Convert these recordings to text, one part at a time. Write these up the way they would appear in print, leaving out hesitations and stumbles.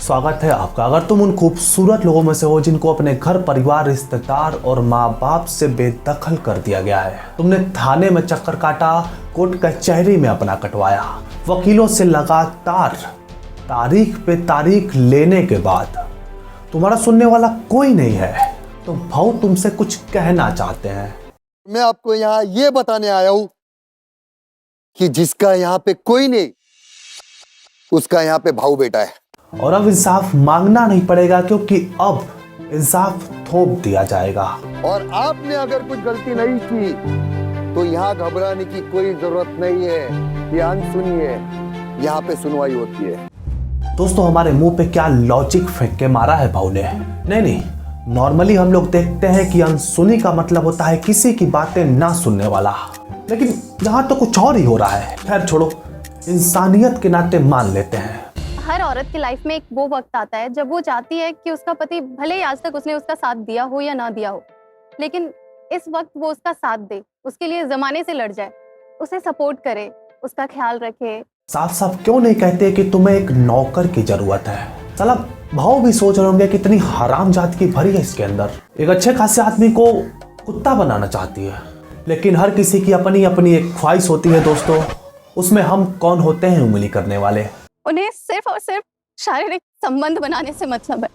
स्वागत है आपका। अगर तुम उन खूबसूरत लोगों में से हो जिनको अपने घर परिवार रिश्तेदार और माँ बाप से बेदखल कर दिया गया है, तुमने थाने में चक्कर काटा, कोर्ट कचहरी में अपना कटवाया, वकीलों से लगातार तारीख पे तारीख लेने के बाद तुम्हारा सुनने वाला कोई नहीं है, तो भाऊ तुमसे कुछ कहना चाहते हैं। मैं आपको यहाँ ये बताने आया हूं कि जिसका यहाँ पे कोई नहीं, उसका यहाँ पे भाऊ बेटा है। और अब इंसाफ मांगना नहीं पड़ेगा, क्योंकि अब इंसाफ थोप दिया जाएगा। और आपने अगर कुछ गलती नहीं की तो यहाँ घबराने की कोई जरूरत नहीं है। ध्यान सुनिए, यहाँ पे सुनवाई होती है। दोस्तों, हमारे मुंह पे क्या लॉजिक फेंक के मारा है भाऊ ने। नहीं, नॉर्मली हम लोग देखते हैं कि अनसुनी का मतलब होता है किसी की बातें ना सुनने वाला, लेकिन यहाँ तो कुछ और ही हो रहा है। खैर छोड़ो, इंसानियत के नाते मान लेते हैं। हर औरत की लाइफ में एक वो वक्त आता है जब वो चाहती है कि उसका पति भले ही आज तक उसने उसका साथ दिया हो या ना दिया हो, लेकिन इस वक्त वो उसका साथ दे, उसके लिए जमाने से लड़ जाए, उसे सपोर्ट करे, उसका ख्याल रखे। साफ साफ क्यों नहीं कहते कि तुम्हें एक नौकर की जरूरत है। साला भाव भी सोच रहे होंगे कितनी हराम जात की भरी है इसके अंदर। एक अच्छे खासे आदमी को कुत्ता बनाना चाहती है, लेकिन हर किसी की अपनी अपनी एक ख्वाहिश होती है दोस्तों। उसमें हम कौन होते हैं उंगली करने वाले। उन्हें सिर्फ और सिर्फ शारीरिक संबंध बनाने से मतलब है।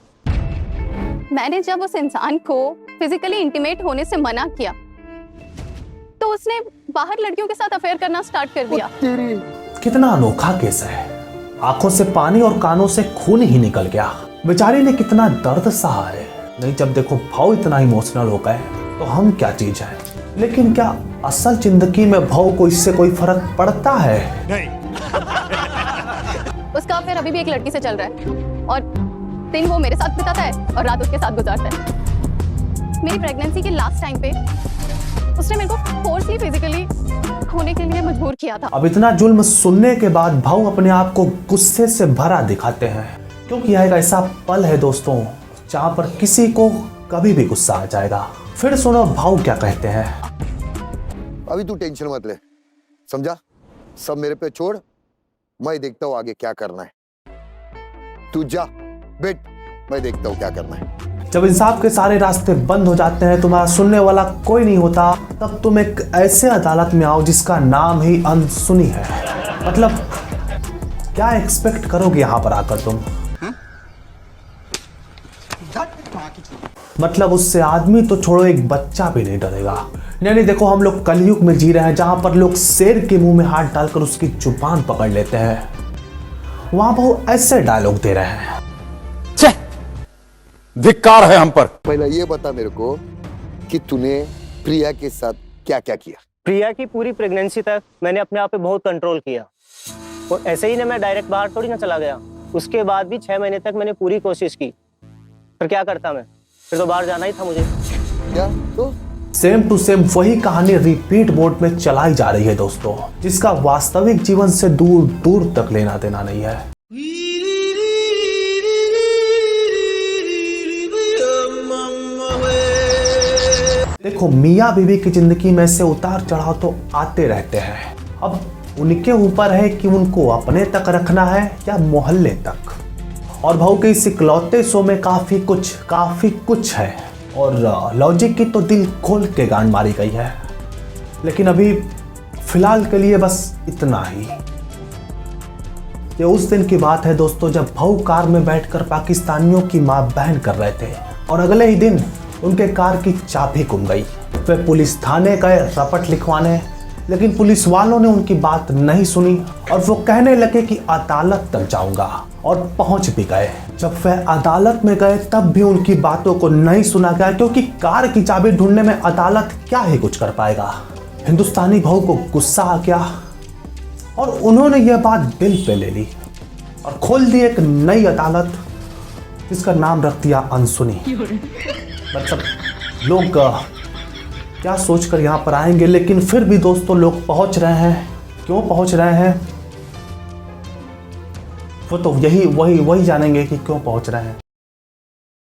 मैंने जब उस इंसान को फिजिकली इंटीमेट होने से मना किया तो उसने बाहर लड़कियों के साथ अफेयर करना स्टार्ट कर दिया। कितना अनोखा केस है। आंखों से पानी और कानों से खून ही निकल गया। बेचारी ने कितना दर्द सहा है। नहीं, जब देखो भाव इतना इमोशनल हो गए तो हम क्या चीज है। लेकिन क्या असल जिंदगी में भाव को इससे कोई फर्क पड़ता है? नहीं। उसका अफेयर अभी भी एक लड़की से चल रहा है और दिन वो मेरे साथ बिताता है और रात उसके साथ गुजारता है। मेरी प्रेगनेंसी के लास्ट टाइम पे उसने मेरे को फोर्सली फिजिकली होने के लिए मजबूर किया था। अब इतना जुल्म सुनने के बाद भाऊ अपने आप को गुस्से से भरा दिखाते हैं, क्योंकि यह एक ऐसा पल है दोस्तों जहां पर किसी को कभी भी गुस्सा आ जाएगा। फिर सुनो भाऊ क्या कहते हैं। अभी तू टेंशन मत ले, समझा? सब मेरे पे छोड़, मैं देखता हूँ आगे क्या करना है। तू जा बेट, मैं देखता हूँ क्या करना है। जब इंसाफ के सारे रास्ते बंद हो जाते हैं, तुम्हारा सुनने वाला कोई नहीं होता, तब तुम एक ऐसे अदालत में आओ जिसका नाम ही अनसुनी है। मतलब क्या एक्सपेक्ट करोगे यहाँ पर आकर तुम? मतलब उससे आदमी तो छोड़ो, एक बच्चा भी नहीं डरेगा। नहीं, देखो हम लोग कलयुग में जी रहे हैं जहां पर लोग शेर के मुंह में हाथ डालकर उसकी जुबान पकड़ लेते हैं। वहां बहुत ऐसे डायलॉग दे रहे हैं। धिक्कार है हम पर। पहले ये बता मेरे को कि तूने प्रिया के साथ क्या क्या किया। प्रिया की पूरी प्रेगनेंसी तक मैंने अपने आप पे बहुत कंट्रोल किया, और ऐसे ही ना मैं डायरेक्ट बाहर थोड़ी ना चला गया। उसके बाद भी 6 महीने तक मैंने पूरी कोशिश की, पर क्या करता मैं, फिर तो बाहर जाना ही था मुझे। क्या तो सेम टू सेम वही कहानी रिपीट मोड में चलाई जा रही है दोस्तों, जिसका वास्तविक जीवन से दूर दूर तक लेना देना नहीं है। देखो मियाँ बीवी की जिंदगी में से उतार चढ़ाव तो आते रहते हैं। अब उनके ऊपर है कि उनको अपने तक रखना है या मोहल्ले तक। और भाऊ के इस इकलौते शो में काफी कुछ है, और लॉजिक की तो दिल खोल के गांड मारी गई है। लेकिन अभी फिलहाल के लिए बस इतना ही। ये उस दिन की बात है दोस्तों जब भाऊ कार में बैठकर पाकिस्तानियों की मां बहन कर रहे थे, और अगले ही दिन उनके कार की चाबी गुम गई। वे पुलिस थाने गए रपट लिखवाने, लेकिन पुलिस वालों ने उनकी बात नहीं सुनी और वो कहने लगे कि अदालत तक जाऊंगा, और पहुंच भी गए। जब वह अदालत में गए तब भी उनकी बातों को नहीं सुना गया, क्योंकि कार की चाबी ढूंढने में अदालत क्या ही कुछ कर पाएगा। हिंदुस्तानी भाऊ को गुस्सा आ गया और उन्होंने यह बात दिल पे ले ली और खोल दी एक नई अदालत, जिसका नाम रख दिया अनसुनी। मतलब लोग क्या सोचकर यहाँ पर आएंगे, लेकिन फिर भी दोस्तों लोग पहुंच रहे हैं। क्यों पहुंच रहे हैं वो तो वही जानेंगे कि क्यों पहुंच रहे हैं।